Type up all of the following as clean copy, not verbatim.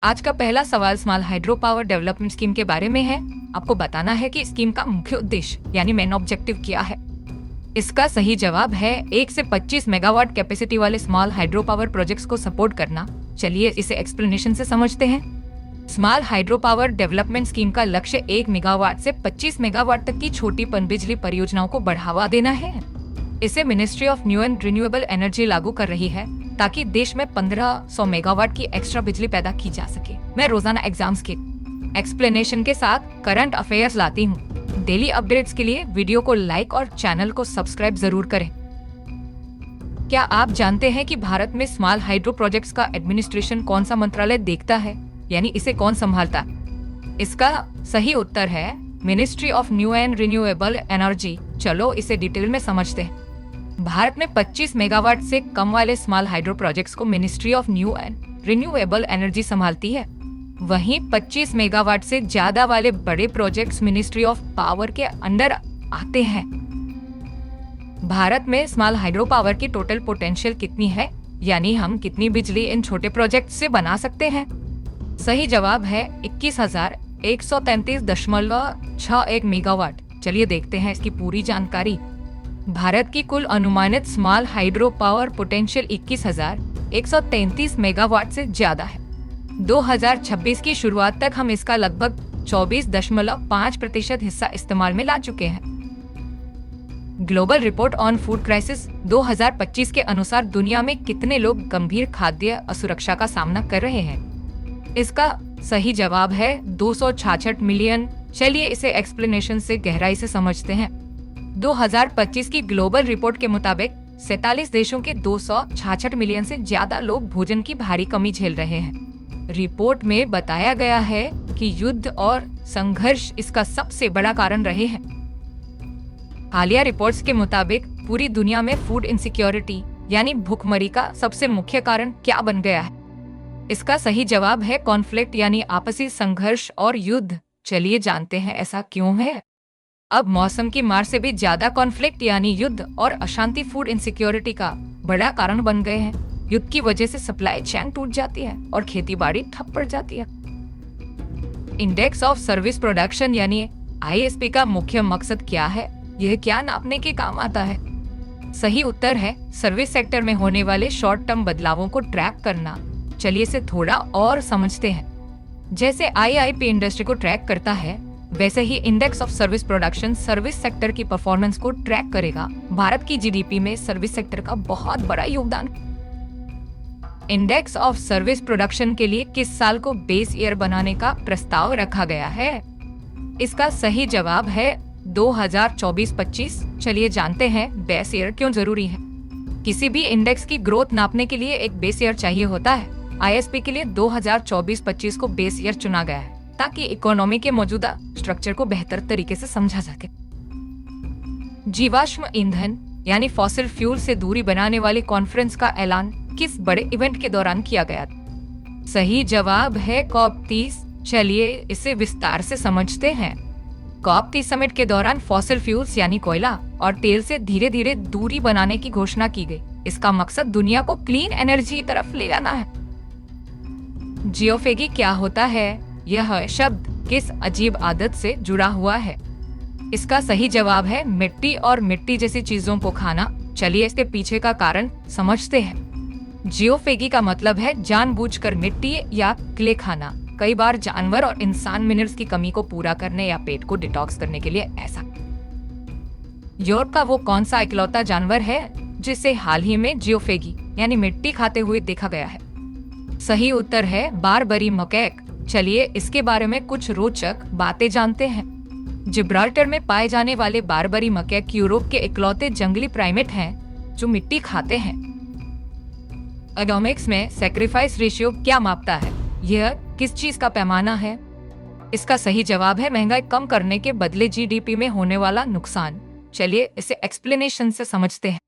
आज का पहला सवाल small hydro power development scheme के बारे में है। आपको बताना है कि स्कीम का मुख्य उद्देश्य यानी मेन ऑब्जेक्टिव क्या है। इसका सही जवाब है 1 से 25 मेगावाट कैपेसिटी वाले स्मॉल हाइड्रो पावर प्रोजेक्ट्स को सपोर्ट करना। चलिए इसे एक्सप्लेनेशन से समझते हैं। Small hydro power development scheme का लक्ष्य 1 मेगावाट से 25 मेगावाट तक की छोटी पनबिजली परियोजनाओं को बढ़ावा देना है। इसे ministry of new and renewable energy लागू कर रही है ताकि देश में 1500 मेगावाट की एक्स्ट्रा बिजली पैदा की जा सके। मैं रोजाना एग्जाम्स के एक्सप्लेनेशन के साथ करंट अफेयर्स लाती हूँ। डेली अपडेट्स के लिए वीडियो को लाइक और चैनल को सब्सक्राइब जरूर करें। क्या आप जानते हैं कि भारत में स्मॉल हाइड्रो प्रोजेक्ट्स का एडमिनिस्ट्रेशन कौन सा मंत्रालय देखता है, यानी इसे कौन संभालता है? इसका सही उत्तर है ministry of new and renewable energy. चलो इसे डिटेल में समझते हैं। भारत में 25 मेगावाट से कम वाले स्मॉल हाइड्रो प्रोजेक्ट्स को ministry of new and renewable energy संभालती है। वहीं 25 मेगावाट से ज्यादा वाले बड़े प्रोजेक्ट्स मिनिस्ट्री ऑफ पावर के अंडर आते हैं। भारत में स्मॉल हाइड्रो पावर की टोटल पोटेंशियल कितनी है, यानी हम कितनी बिजली इन छोटे प्रोजेक्ट से बना सकते हैं? सही जवाब है 21,133.61 मेगावाट। चलिए देखते हैं इसकी पूरी जानकारी। भारत की कुल अनुमानित small hydro power potential 21,133 megawatt से ज्यादा है। 2026 की शुरुआत तक हम इसका लगभग 24.5% हिस्सा इस्तेमाल में ला चुके हैं। Global report on food crisis 2025 के अनुसार दुनिया में कितने लोग गंभीर खाद्य असुरक्षा का सामना कर रहे हैं? इसका सही जवाब है 266 मिलियन। चलिए इसे एक्सप्लेनेशन से गहराई से समझते हैं। 2025 की ग्लोबल रिपोर्ट के मुताबिक 47 देशों के 266 मिलियन से ज्यादा लोग भोजन की भारी कमी झेल रहे हैं। रिपोर्ट में बताया गया है कि युद्ध और संघर्ष इसका सबसे बड़ा कारण रहे हैं। हालिया रिपोर्ट्स के मुताबिक पूरी दुनिया में फूड इनसिक्योरिटी यानी भूखमरी का सबसे मुख्य कारण क्या बन गया है? इसका सही जवाब है कॉन्फ्लिक्ट यानी आपसी संघर्ष और युद्ध। चलिए जानते हैं ऐसा क्यों है। अब मौसम की मार से भी ज्यादा कॉन्फ्लिक्ट यानी युद्ध और अशांति फूड इनसिक्योरिटी का बड़ा कारण बन गए हैं। युद्ध की वजह से सप्लाई चेन टूट जाती है और खेती बाड़ी ठप पड़ जाती है। इंडेक्स ऑफ सर्विस प्रोडक्शन यानी ISP का मुख्य मकसद क्या है? यह क्या नापने के काम आता है? सही उत्तर है सर्विस सेक्टर में होने वाले शॉर्ट टर्म बदलावों को ट्रैक करना। चलिए इसे थोड़ा और समझते हैं। जैसे IIP इंडस्ट्री को ट्रैक करता है, वैसे ही index of service production service sector की परफॉर्मेंस को ट्रैक करेगा। भारत की GDP में सर्विस सेक्टर का बहुत बड़ा योगदान। इंडेक्स ऑफ सर्विस प्रोडक्शन के लिए किस साल को बेस ईयर बनाने का प्रस्ताव रखा गया है? इसका सही जवाब है 2024-25। चलिए जानते हैं बेस ईयर क्यों जरूरी है। किसी भी इंडेक्स की ग्रोथ नापने के लिए एक बेस ईयर चाहिए होता है। ISP के लिए 2024-25 को बेस ईयर चुना गया है ताकि इकोनॉमी के मौजूदा स्ट्रक्चर को बेहतर तरीके से समझा सके। जीवाश्म ईंधन यानी फॉसिल फ्यूल से दूरी बनाने वाली कॉन्फ्रेंस का ऐलान किस बड़े इवेंट के दौरान किया गया? सही जवाब है COP30। चलिए इसे विस्तार से समझते हैं। COP30 समिट के दौरान फॉसिल फ्यूल्स यानी कोयला और तेल से धीरे धीरे दूरी बनाने की घोषणा की गई। इसका मकसद दुनिया को क्लीन एनर्जी की तरफ ले जाना है। जियोफेगी क्या होता है? यह शब्द किस अजीब आदत से जुड़ा हुआ है? इसका सही जवाब है मिट्टी और मिट्टी जैसी चीजों को खाना। चलिए इसके पीछे का कारण समझते हैं। जियोफेगी का मतलब है जानबूझकर मिट्टी या क्ले खाना। कई बार जानवर और इंसान मिनरल्स की कमी को पूरा करने या पेट को डिटॉक्स करने के लिए ऐसा। यूरोप का वो कौन सा इकलौता जानवर है जिसे हाल ही में जियोफेगी यानी मिट्टी खाते हुए देखा गया है? सही उत्तर है बारबरी मकैक। चलिए इसके बारे में कुछ रोचक बातें जानते हैं। जिब्राल्टर में पाए जाने वाले बारबरी मकैक यूरोप के इकलौते जंगली प्राइमेट हैं जो मिट्टी खाते हैं। इकोनॉमिक्स में सैक्रिफाइस रेशियो क्या मापता है? यह किस चीज का पैमाना है? इसका सही जवाब है महंगाई कम करने के बदले GDP में होने वाला नुकसान। चलिए इसे एक्सप्लेनेशन से समझते हैं।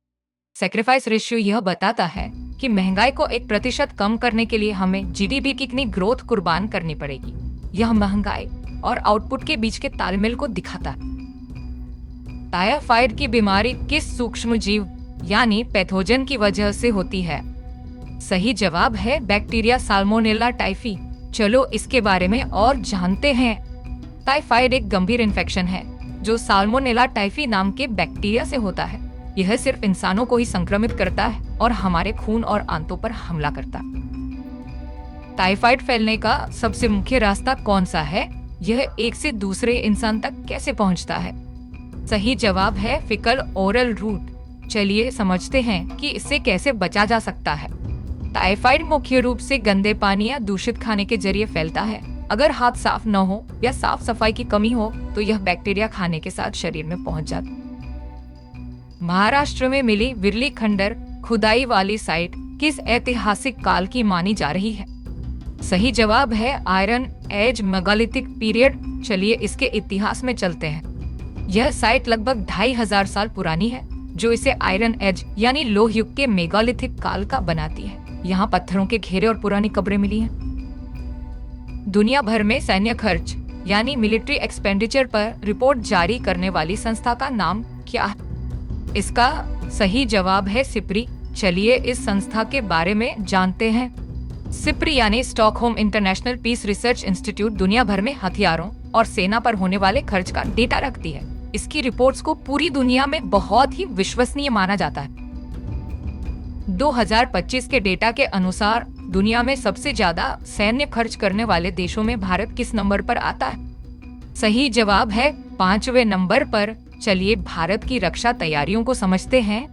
सैक्रिफाइस रेशियो यह बताता है कि महंगाई को 1% कम करने के लिए हमें GDP की कितनी ग्रोथ कुर्बान करनी पड़ेगी। यह महंगाई और आउटपुट के बीच के तालमेल को दिखाता है। टाइफाइड की बीमारी किस सूक्ष्म जीव यानी पैथोजन की वजह से होती है? सही जवाब है बैक्टीरिया साल्मोनेला टाइफी। चलो इसके बारे में और जानते हैं। टाइफाइड एक गंभीर इन्फेक्शन है जो साल्मोनेला टाइफी नाम के बैक्टीरिया से होता है। यह सिर्फ इंसानों को ही संक्रमित करता है और हमारे खून और आंतों पर हमला करता है। टाइफाइड फैलने का सबसे मुख्य रास्ता कौन सा है? यह एक से दूसरे इंसान तक कैसे पहुंचता है? सही जवाब है फीकल ओरल रूट। चलिए समझते हैं कि इससे कैसे बचा जा सकता है। टाइफाइड मुख्य रूप से गंदे पानी या दूषित खाने के जरिए फैलता है। अगर हाथ साफ न हो या साफ सफाई की कमी हो तो यह बैक्टीरिया खाने के साथ शरीर में पहुंच जाता है। महाराष्ट्र में मिली विरली खंडर खुदाई वाली साइट किस ऐतिहासिक काल की मानी जा रही है? सही जवाब है आयरन एज मेगालिथिक पीरियड। चलिए इसके इतिहास में चलते हैं। यह साइट लगभग 2500 साल पुरानी है, जो इसे आयरन एज यानी लोह युग के मेगालिथिक काल का बनाती है। यहाँ पत्थरों के घेरे और पुरानी कब्रें मिली हैं। दुनिया भर में सैन्य खर्च यानी मिलिट्री एक्सपेंडिचर पर रिपोर्ट जारी करने वाली संस्था का नाम क्या है? इसका सही जवाब है सिप्री। चलिए इस संस्था के बारे में जानते हैं। सिप्री यानी Stockholm International Peace Research Institute दुनिया भर में हथियारों और सेना पर होने वाले खर्च का डेटा रखती है। इसकी रिपोर्ट्स को पूरी दुनिया में बहुत ही विश्वसनीय माना जाता है। 2025 के डेटा के अनुसार दुनिया में सबसे ज्यादा सैन्य खर्च करने वाले देशों में भारत किस नंबर पर आता है? सही जवाब है 5वें नंबर पर। चलिए भारत की रक्षा तैयारियों को समझते हैं।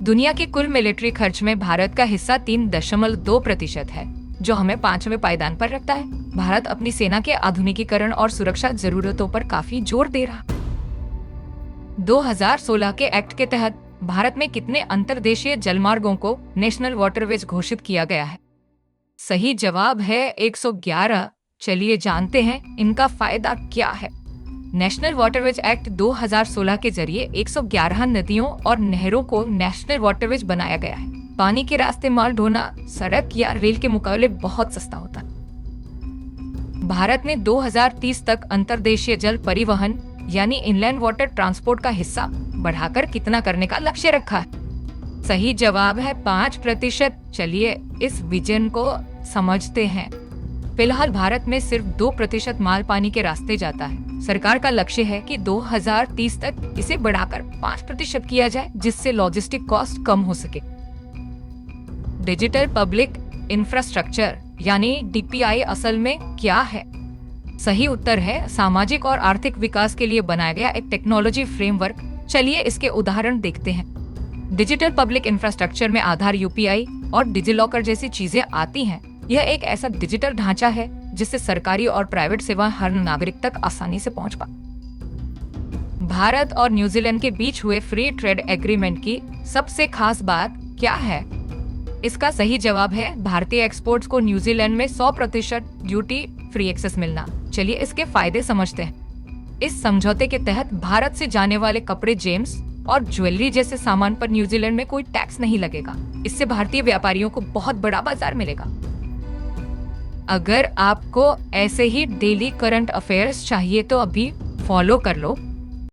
दुनिया के कुल मिलिट्री खर्च में भारत का हिस्सा 3.2% है, जो हमें 5वें पायदान पर रखता है। भारत अपनी सेना के आधुनिकीकरण और सुरक्षा जरूरतों पर काफी जोर दे रहा। 2016 के एक्ट के तहत भारत में कितने अंतर्देशीय जलमार्गों को नेशनल वाटरवेज घोषित किया गया है? सही जवाब है 111। चलिए जानते हैं इनका फायदा क्या है। नेशनल वाटरवेज एक्ट 2016 के जरिए 111 नदियों और नहरों को नेशनल वाटरवेज बनाया गया है। पानी के रास्ते माल ढोना सड़क या रेल के मुकाबले बहुत सस्ता होता है। भारत ने 2030 तक अंतर्देशीय जल परिवहन यानी इनलैंड वाटर ट्रांसपोर्ट का हिस्सा बढ़ाकर कितना करने का लक्ष्य रखा है? सही जवाब है 5%। चलिए इस विजन को समझते हैं। फिलहाल भारत में सिर्फ 2% माल पानी के रास्ते जाता है। सरकार का लक्ष्य है कि 2030 तक इसे बढ़ाकर 5% किया जाए, जिससे लॉजिस्टिक कॉस्ट कम हो सके। डिजिटल पब्लिक इंफ्रास्ट्रक्चर यानी DPI असल में क्या है? सही उत्तर है सामाजिक और आर्थिक विकास के लिए बनाया गया एक टेक्नोलॉजी फ्रेमवर्क। चलिए इसके उदाहरण देखते हैं। डिजिटल पब्लिक इंफ्रास्ट्रक्चर में आधार, UPI और डिजिलॉकर जैसी चीजें आती हैं। यह एक ऐसा डिजिटल ढांचा है जिससे सरकारी और प्राइवेट सेवा हर नागरिक तक आसानी से पहुंच पाए। भारत और न्यूजीलैंड के बीच हुए फ्री ट्रेड एग्रीमेंट की सबसे खास बात क्या है? इसका सही जवाब है भारतीय एक्सपोर्ट्स को न्यूजीलैंड में 100% ड्यूटी फ्री एक्सेस मिलना। चलिए इसके फायदे समझते हैं। इस समझौते के तहत भारत से जाने वाले कपड़े, जेम्स और ज्वेलरी जैसे सामान पर न्यूजीलैंड में कोई टैक्स नहीं लगेगा। इससे भारतीय व्यापारियों को बहुत बड़ा बाजार मिलेगा। अगर आपको ऐसे ही डेली करंट अफेयर्स चाहिए तो अभी फॉलो कर लो